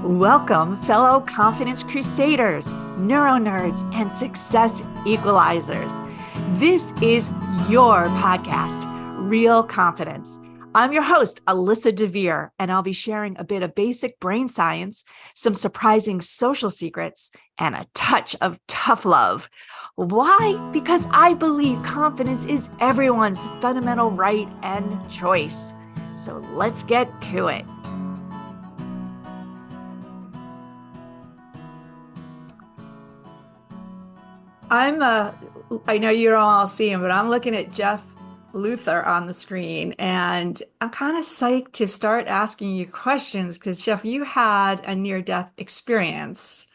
Welcome, fellow confidence crusaders, neuro nerds, and success equalizers. This is your podcast, Real Confidence. I'm your host, Alyssa DeVere, and I'll be sharing a bit of basic brain science, some surprising social secrets, and a touch of tough love. Why? Because I believe confidence is everyone's fundamental right and choice. So let's get to it. I know you don't all see him, but I'm looking at Jeff Luther on the screen, and I'm kind of psyched to start asking you questions because, Jeff, you had a near-death experience.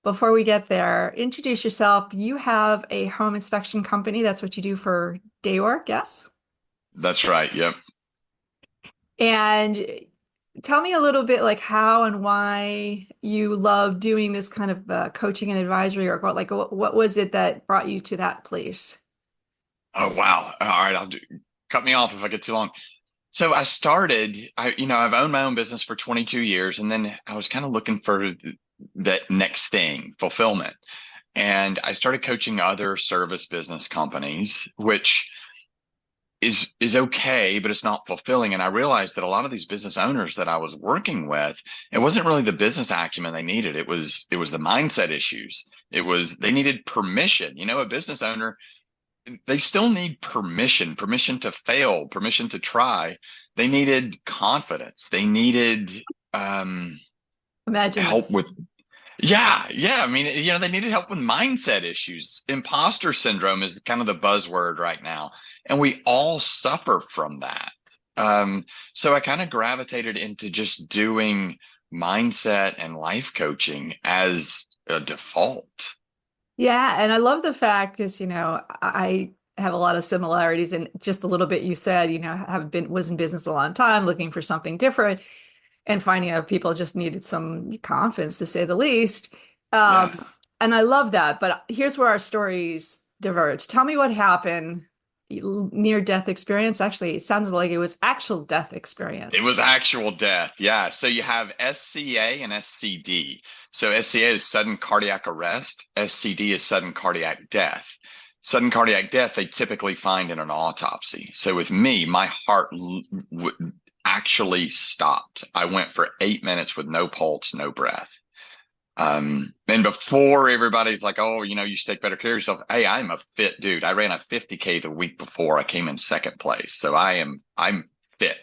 Before we get there, introduce yourself. You have a home inspection company. That's what you do for day work, yes? That's right. Yep. And tell me a little bit like how and why you love doing this kind of coaching and advisory work. What was it that brought you to that place? Oh, wow. All right. Cut me off if I get too long. So I've owned my own business for 22 years, and then I was kind of looking for that next thing, fulfillment. And I started coaching other service business companies, which is okay, but it's not fulfilling. And I realized that a lot of these business owners that I was working with, it wasn't really the business acumen they needed. It was the mindset issues. They needed permission. A business owner, they still need permission to fail, permission to try. They needed confidence. They needed Imagine that. help with, yeah, yeah. I mean, they needed help with mindset issues. Imposter syndrome is kind of the buzzword right now, and we all suffer from that. So I kind of gravitated into just doing mindset and life coaching as a default. Yeah, and I love the fact because, I have a lot of similarities and just a little bit you said, was in business a long time, looking for something different and finding out people just needed some confidence to say the least. Yeah. And I love that. But here's where our stories diverge. Tell me what happened. Near death experience. Actually, it sounds like it was actual death It experience. was actual death. Yeah. So you have SCA and SCD. So SCA is sudden cardiac arrest. SCD is sudden cardiac death. Sudden cardiac death, they typically find in an autopsy. So with me, my heart actually stopped. I went for 8 minutes with no pulse, no breath. And before everybody's like, oh, you should take better care of yourself. Hey, I'm a fit dude. I ran a 50K the week before I came in second place. So I'm fit.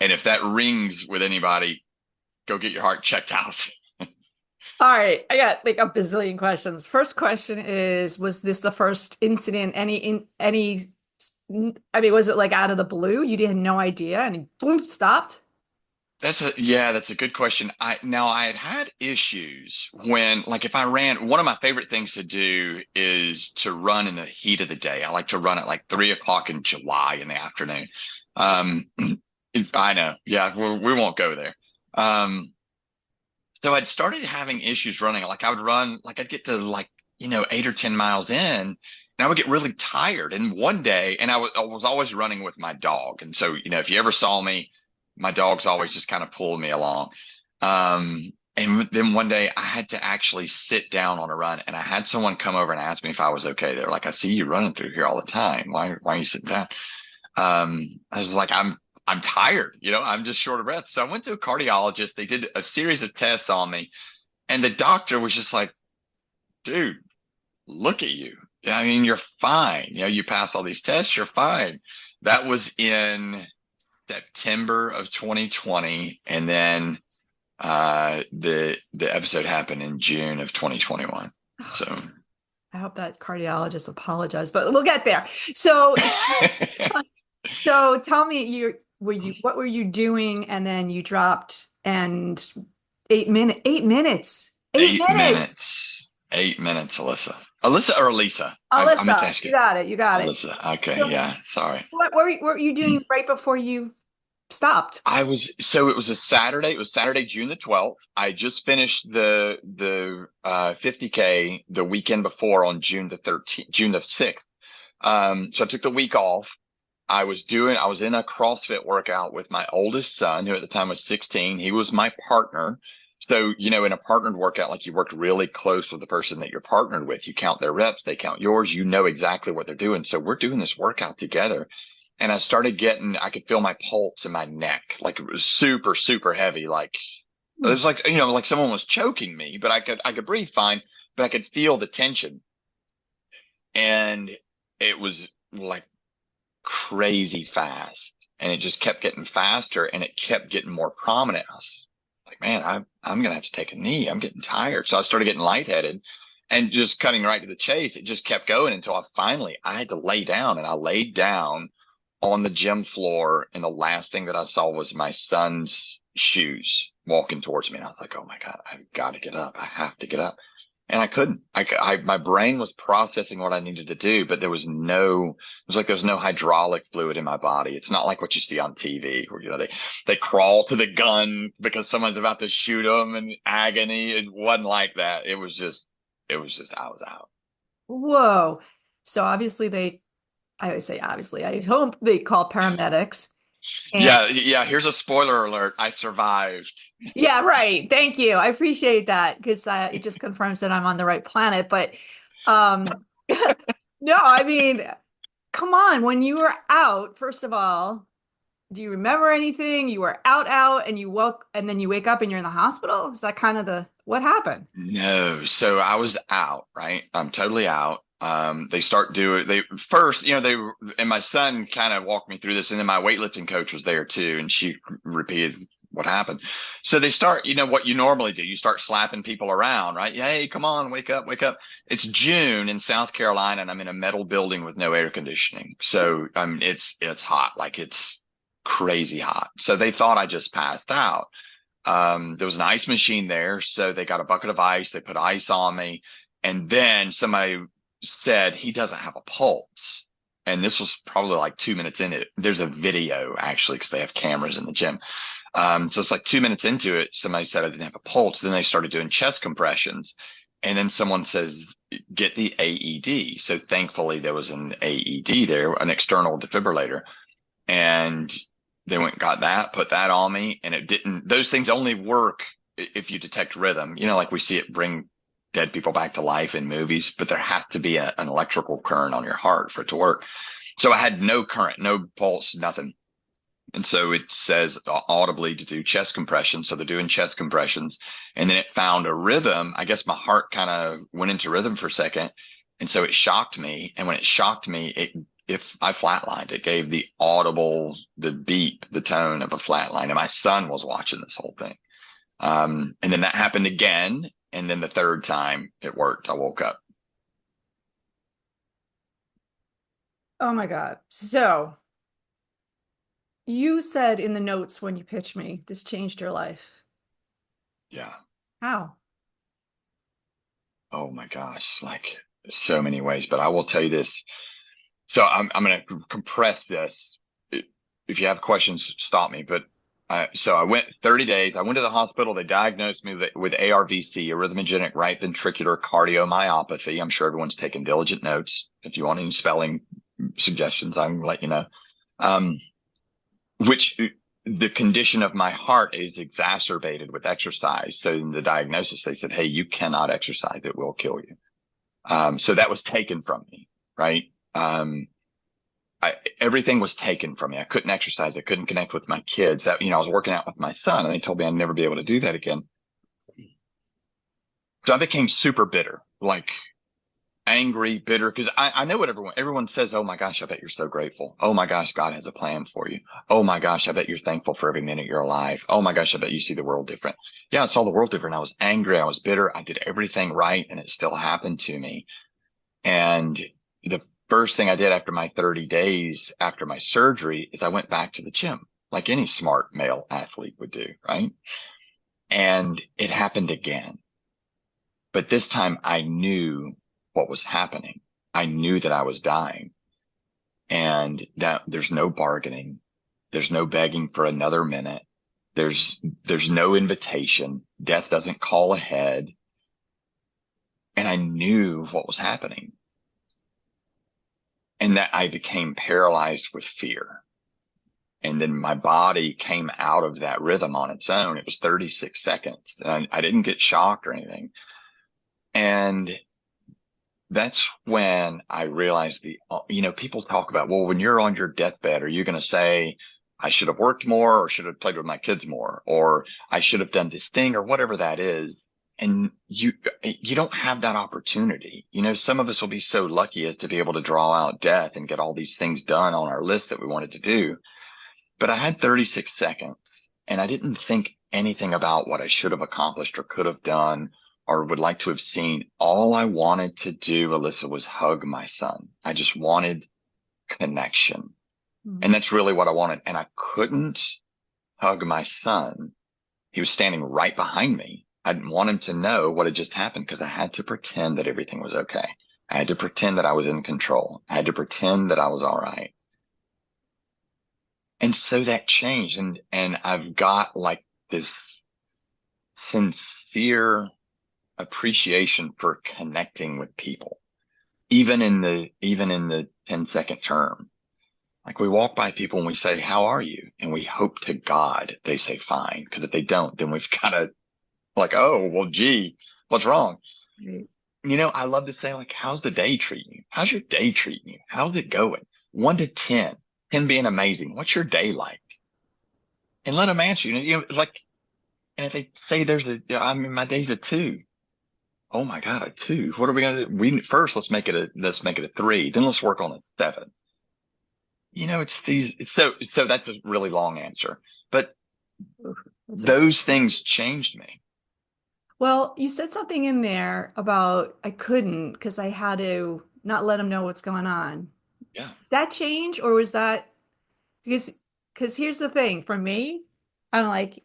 And if that rings with anybody, go get your heart checked out. All right, I got like a bazillion questions. First question is, was this the first incident? I mean, was it like out of the blue? You had no idea and boom, stopped? That's a good question. I had issues when, like, if I ran, one of my favorite things to do is to run in the heat of the day. I like to run at like 3 o'clock in July in the afternoon. Um, I know. Yeah, we won't go there. Um, so I'd started having issues running. Like I would run, like I'd get to like, 8 or 10 miles in, and I would get really tired. And one day, and I was always running with my dog. And so, if you ever saw me, my dog's always just kind of pulling me along. And then one day I had to actually sit down on a run, and I had someone come over and ask me if I was okay. They're like, I see you running through here all the time. Why are you sitting down? I was like, I'm tired, I'm just short of breath. So I went to a cardiologist. They did a series of tests on me, and the doctor was just like, dude, look at you. I mean, you're fine. You passed all these tests, you're fine. That was in September of 2020, and then the episode happened in June of 2021. So I hope that cardiologist apologized, but we'll get there. So tell me, what were you doing? And then you dropped and 8 minutes, eight eight minutes. minutes, 8 minutes, Alyssa. Alyssa or Lisa? I meant to Alyssa, ask you you. got it. You got it. Alyssa. Okay, So yeah, sorry. what were you doing right before you stopped? So it was a Saturday. It was Saturday, June the 12th. I just finished the 50K the weekend before on June the 6th. So I took the week off. I was in a CrossFit workout with my oldest son, who at the time was 16. He was my partner. So, in a partnered workout, like you work really close with the person that you're partnered with. You count their reps, they count yours. You know exactly what they're doing. So we're doing this workout together. And I could feel my pulse in my neck. Like it was super, super heavy. Like it was like, like someone was choking me, but I could breathe fine, but I could feel the tension. And it was like crazy fast, and it just kept getting faster, and it kept getting more prominent. I was like, man, I'm gonna have to take a knee. I'm getting tired. So I started getting lightheaded, and just cutting right to the chase, it just kept going until I had to lay down, and I laid down on the gym floor, and the last thing that I saw was my son's shoes walking towards me, and I was like, oh my God, I've got to get up. I have to get up. And I couldn't. My brain was processing what I needed to do, but it was like there's no hydraulic fluid in my body. It's not like what you see on TV where, they crawl to the gun because someone's about to shoot them in agony. It wasn't like that. I was out. Whoa. So I always say obviously, I hope they call paramedics. And Yeah. Yeah. Here's a spoiler alert. I survived. yeah, right. Thank you. I appreciate that because it just confirms that I'm on the right planet. But um, no, I mean, come on. When you were out, first of all, do you remember anything? You were out, and you woke, and then you wake up and you're in the hospital? Is that kind of what happened? No. So I was out, right? I'm totally out. They first, and my son kind of walked me through this, and then my weightlifting coach was there too, and she repeated what happened. So they start, what you normally do, you start slapping people around, right? Hey, come on, wake up, wake up. It's June in South Carolina, and I'm in a metal building with no air conditioning. So, it's hot, like it's crazy hot. So they thought I just passed out. There was an ice machine there. So they got a bucket of ice. They put ice on me. And then somebody said he doesn't have a pulse. And this was probably like 2 minutes in it. There's a video actually, because they have cameras in the gym. So it's like 2 minutes into it. Somebody said I didn't have a pulse. Then they started doing chest compressions. And then someone says, get the AED. So thankfully there was an AED there, an external defibrillator. And they went and got that, put that on me, and those things only work if you detect rhythm, like we see it bring dead people back to life in movies, but there has to be an electrical current on your heart for it to work. So I had no current, no pulse, nothing. And so it says audibly to do chest compressions. So they're doing chest compressions, and then it found a rhythm. I guess my heart kind of went into rhythm for a second. And so it shocked me. And when it shocked me, if I flatlined, it gave the beep, the tone of a flatline. And my son was watching this whole thing. And then that happened again. And then the third time it worked, I woke up. Oh my God. So you said in the notes when you pitched me, this changed your life. Yeah. How? Oh my gosh. Like so many ways, but I will tell you this. So I'm going to compress this. If you have questions, stop me. But so I went 30 days. I went to the hospital. They diagnosed me with ARVC, arrhythmogenic right ventricular cardiomyopathy. I'm sure everyone's taking diligent notes. If you want any spelling suggestions, I can let you know. Which the condition of my heart is exacerbated with exercise. So in the diagnosis, they said, hey, you cannot exercise. It will kill you. So that was taken from me, right? Everything was taken from me. I couldn't exercise. I couldn't connect with my kids. I was working out with my son, and they told me I'd never be able to do that again. So I became super bitter, like angry, bitter, because I know what everyone says. Oh my gosh, I bet you're so grateful. Oh my gosh, God has a plan for you. Oh my gosh, I bet you're thankful for every minute you're alive. Oh my gosh, I bet you see the world different. Yeah, I saw the world different. I was angry. I was bitter. I did everything right, and it still happened to me. And the first thing I did after my 30 days after my surgery is I went back to the gym, like any smart male athlete would do, right? And it happened again. But this time I knew what was happening. I knew that I was dying, and that there's no bargaining. There's no begging for another minute. There's no invitation. Death doesn't call ahead. And I knew what was happening. and that I became paralyzed with fear. And then my body came out of that rhythm on its own. It was 36 seconds. And I didn't get shocked or anything. And that's when I realized people talk about, well, when you're on your deathbed, are you going to say, I should have worked more or should have played with my kids more, or I should have done this thing or whatever that is. And you don't have that opportunity. Some of us will be so lucky as to be able to draw out death and get all these things done on our list that we wanted to do. But I had 36 seconds and I didn't think anything about what I should have accomplished or could have done or would like to have seen. All I wanted to do, Alyssa, was hug my son. I just wanted connection. Mm-hmm. And that's really what I wanted. And I couldn't hug my son. He was standing right behind me. I didn't want him to know what had just happened because I had to pretend that everything was okay. I had to pretend that I was in control. I had to pretend that I was all right. And so that changed. And I've got like this sincere appreciation for connecting with people, even in the 10-second term. Like we walk by people and we say, how are you? And we hope to God they say fine. Because if they don't, then we've got to like, oh, well, gee, what's wrong? Right. I love to say like, how's the day treating you? How's your day treating you? How's it going? 1 to 10, 10 being amazing. What's your day like? And let them answer you. Like, and if they say my day's a 2. Oh my God, a 2. What are we gonna do? First, let's make it a 3. Then let's work on a 7. It's these. So that's a really long answer, but those things changed me. Well, you said something in there about I couldn't because I had to not let them know what's going on. Yeah. That change, or was that because here's the thing for me, I'm like,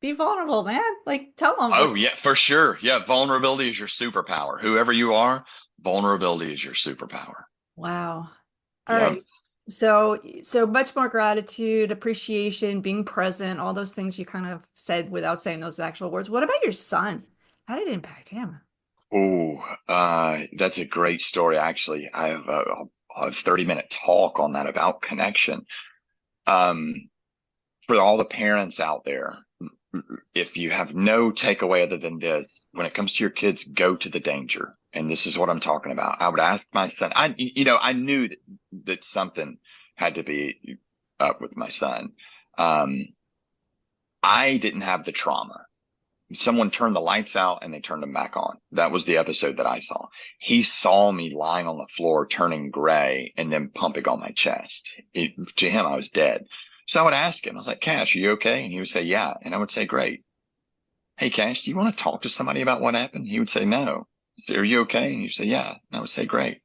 be vulnerable, man. Like tell them what. Oh yeah, for sure. Yeah. Vulnerability is your superpower. Whoever you are, vulnerability is your superpower. Wow. All Yeah. right. So much more gratitude, appreciation, being present, all those things you kind of said without saying those actual words. What about your son? How did it impact him? Oh, that's a great story. Actually, I have a 30-minute talk on that about connection. Um, for all the parents out there, if you have no takeaway other than this, when it comes to your kids, go to the danger. And this is what I'm talking about. I would ask my son, I knew that something had to be up with my son. I didn't have the trauma. Someone turned the lights out and they turned them back on. That was the episode that I saw. He saw me lying on the floor, turning gray and then pumping on my chest. To him, I was dead. So I would ask him, I was like, Cash, are you okay? And he would say, yeah. And I would say, great. Hey, Cash, do you want to talk to somebody about what happened? He would say, no. I say, are you okay? And he'd say, yeah. And I would say, great.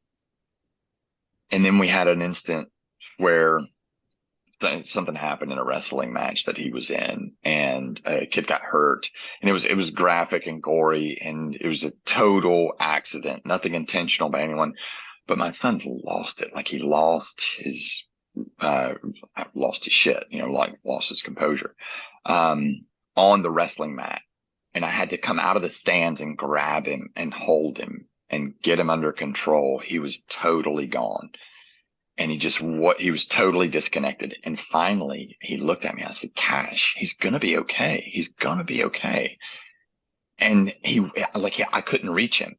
And then we had an instant where something happened in a wrestling match that he was in and a kid got hurt and it was graphic and gory and it was a total accident, nothing intentional by anyone. But my son lost it. Like he lost his shit, like lost his composure, on the wrestling mat. And I had to come out of the stands and grab him and hold him and get him under control. He was totally gone. And he was totally disconnected. And finally he looked at me. I said, Cash, he's going to be okay. He's going to be okay. And I couldn't reach him.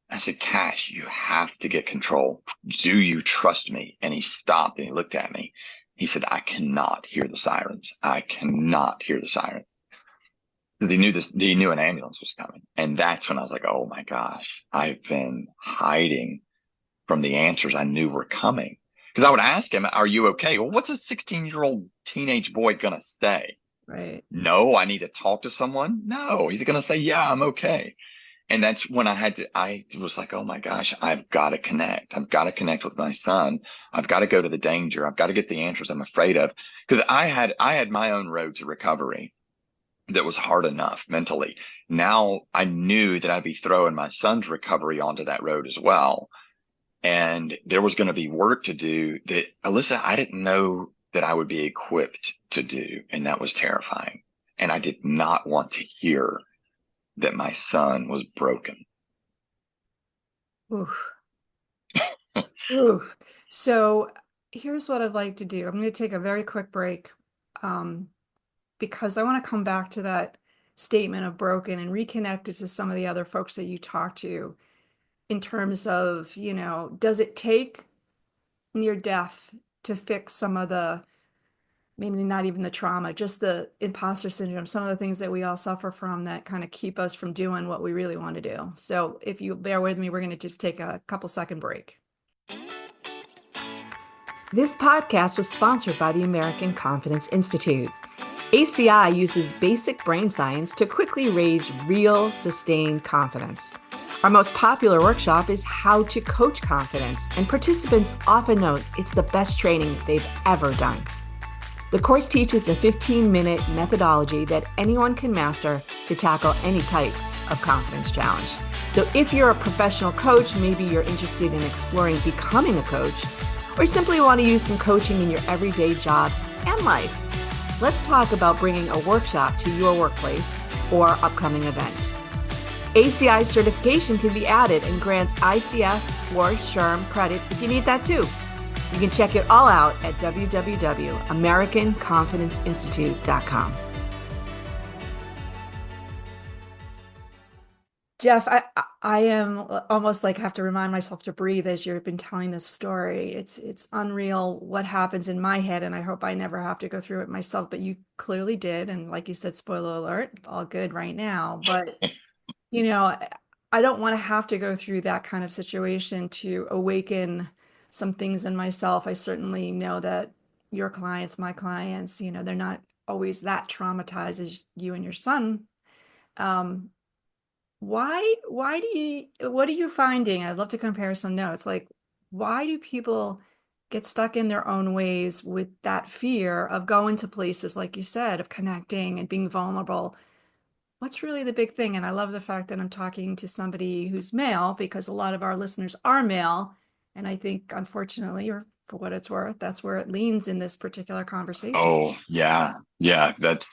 I said, Cash, you have to get control. Do you trust me? And he stopped and he looked at me. He said, I cannot hear the sirens. I cannot hear the sirens. He knew an ambulance was coming. And that's when I was like, oh my gosh, I've been hiding from the answers I knew were coming. Because I would ask him, are you okay? Well, what's a 16-year-old teenage boy going to say? Right. No, I need to talk to someone. No, he's going to say, yeah, I'm okay. And that's when I was like, oh my gosh, I've got to connect. I've got to connect with my son. I've got to go to the danger. I've got to get the answers I'm afraid of. Because I had my own road to recovery that was hard enough mentally. Now I knew that I'd be throwing my son's recovery onto that road as well. And there was going to be work to do that, Alyssa, I didn't know that I would be equipped to do. And that was terrifying. And I did not want to hear that my son was broken. Oof. Oof. So here's what I'd like to do. I'm going to take a very quick break, um, because I want to come back to that statement of broken and reconnect it to some of the other folks that you talk to in terms of, does it take near death to fix some of the, maybe not even the trauma, just the imposter syndrome, some of the things that we all suffer from that kind of keep us from doing what we really want to do. So if you bear with me, we're going to just take a couple second break. This podcast was sponsored by the American Confidence Institute. ACI uses basic brain science to quickly raise real, sustained confidence. Our most popular workshop is How to Coach Confidence, and participants often note it's the best training they've ever done. The course teaches a 15-minute methodology that anyone can master to tackle any type of confidence challenge. So if you're a professional coach, maybe you're interested in exploring becoming a coach, or simply want to use some coaching in your everyday job and life, let's talk about bringing a workshop to your workplace or upcoming event. ACI certification can be added and grants ICF or SHRM credit if you need that too. You can check it all out at www.americanconfidenceinstitute.com. Jeff, I am almost like have to remind myself to breathe as you've been telling this story. It's unreal what happens in my head, and I hope I never have to go through it myself, but you clearly did. And like you said, spoiler alert, it's all good right now. But, you know, I don't want to have to go through that kind of situation to awaken some things in myself. I certainly know that your clients, my clients, they're not always that traumatized as you and your son. Um, why what are you finding? I'd love to compare some notes. Like, why do people get stuck in their own ways with that fear of going to places, like you said, of connecting and being vulnerable? What's really the big thing? And I love the fact that I'm talking to somebody who's male, because a lot of our listeners are male. And I think, unfortunately, or for what it's worth, that's where it leans in this particular conversation. Oh, yeah. Yeah, that's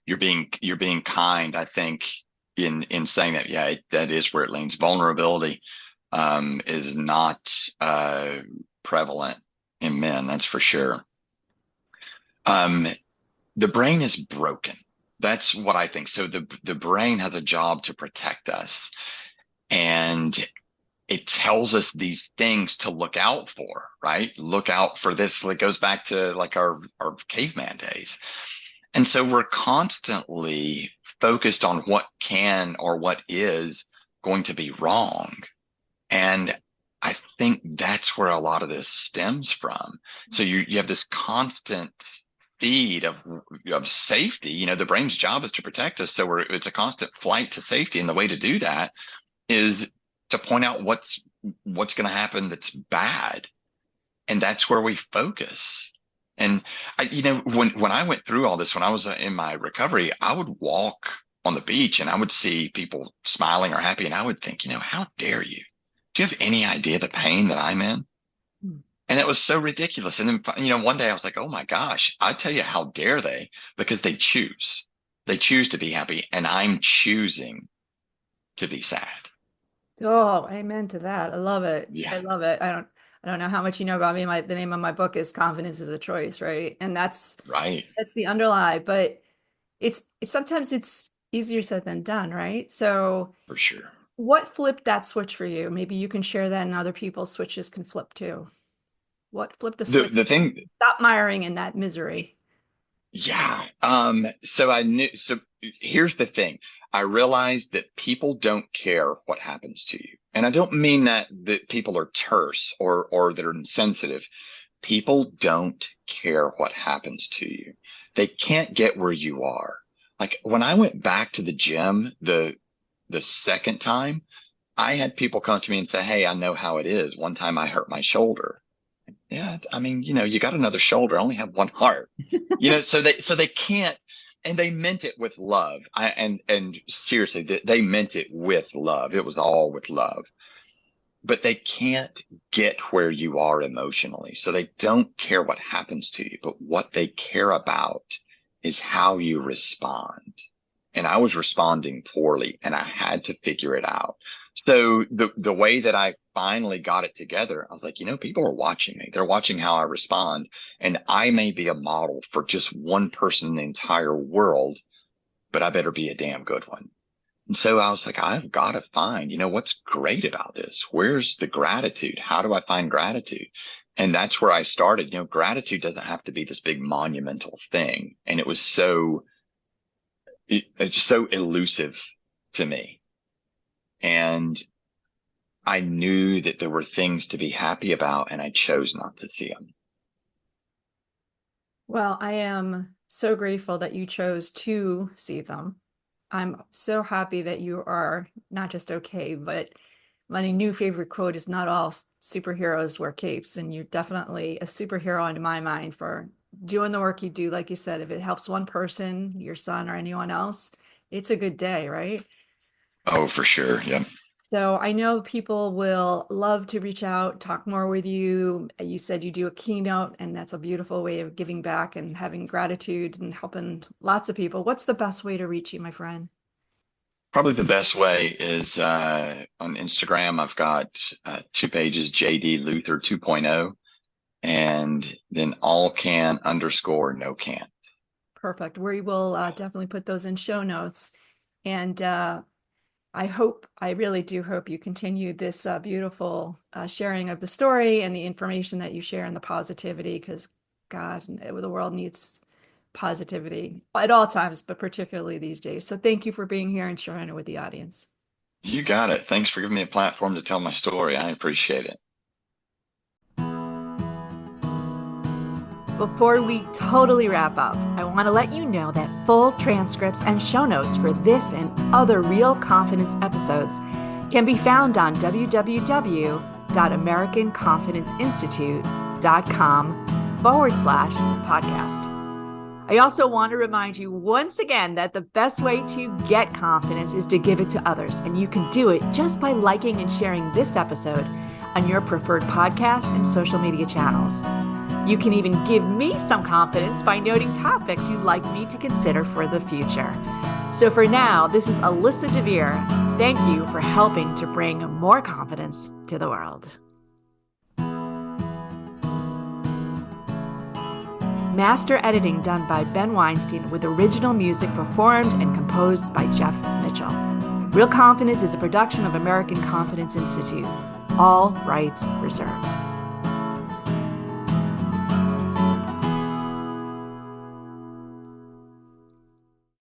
you're being kind, I think, in saying that. Yeah, that is where it leans. Vulnerability is not prevalent in men, that's for sure. Um, the brain is broken. That's what I think. So the brain has a job to protect us, and it tells us these things to look out for, right? Look out for this. It goes back to like our caveman days. And so we're constantly focused on what can or what is going to be wrong. And I think that's where a lot of this stems from. So you have this constant feed of safety. The brain's job is to protect us. So it's a constant flight to safety. And the way to do that is to point out what's going to happen that's bad. And that's where we focus. And when I went through all this, when I was in my recovery, I would walk on the beach and I would see people smiling or happy. And I would think, how dare you? Do you have any idea the pain that I'm in? Hmm. And it was so ridiculous. And then, one day I was like, oh my gosh, I tell you, how dare they? Because they choose. They choose to be happy. And I'm choosing to be sad. Oh, amen to that. I love it. Yeah, I love it. I don't know how much you know about me. The name of my book is Confidence is a Choice, right? And right. that's the underlie, but it's sometimes it's easier said than done, right? So For sure. what flipped that switch for you? Maybe you can share that and other people's switches can flip too. What flipped the The switch? the thing, Stop miring in that misery. yeah. So here's the thing. I realized that people don't care what happens to you. And I don't mean that people are terse or they're insensitive. People don't care what happens to you. They can't get where you are. Like when I went back to the gym the second time, I had people come to me and say, "Hey, I know how it is. One time I hurt my shoulder." Yeah, I mean, you got another shoulder. I only have one heart. So they can't, and they meant it with love. And seriously, they meant it with love. It was all with love. But they can't get where you are emotionally. So they don't care what happens to you, but what they care about is how you respond. And I was responding poorly and I had to figure it out. So the way that I finally got it together, I was like, people are watching me. They're watching how I respond, and I may be a model for just one person in the entire world, but I better be a damn good one. And so I was like, I've got to find, what's great about this? Where's the gratitude? How do I find gratitude? And that's where I started. Gratitude doesn't have to be this big monumental thing. And it's just so elusive to me. And I knew that there were things to be happy about, and I chose not to see them. Well, I am so grateful that you chose to see them. I'm so happy that you are not just okay, but my new favorite quote is not all superheroes wear capes, and you're definitely a superhero in my mind for doing the work you do. Like you said, if it helps one person, your son or anyone else, it's a good day, right? Oh, for sure. Yeah. So I know people will love to reach out, talk more with you. You said you do a keynote, and that's a beautiful way of giving back and having gratitude and helping lots of people. What's the best way to reach you, my friend? Probably the best way is on Instagram. I've got two pages, JD Luther 2.0, and then all can underscore no can. Perfect. We will definitely put those in show notes. And I really do hope you continue this beautiful sharing of the story and the information that you share and the positivity, because God, the world needs positivity at all times, but particularly these days. So thank you for being here and sharing it with the audience. You got it. Thanks for giving me a platform to tell my story. I appreciate it. Before we totally wrap up, I want to let you know that full transcripts and show notes for this and other Real Confidence episodes can be found on www.americanconfidenceinstitute.com/podcast. I also want to remind you once again that the best way to get confidence is to give it to others, and you can do it just by liking and sharing this episode on your preferred podcast and social media channels. You can even give me some confidence by noting topics you'd like me to consider for the future. So for now, this is Alyssa DeVere. Thank you for helping to bring more confidence to the world. Master editing done by Ben Weinstein, with original music performed and composed by Jeff Mitchell. Real Confidence is a production of American Confidence Institute. All rights reserved.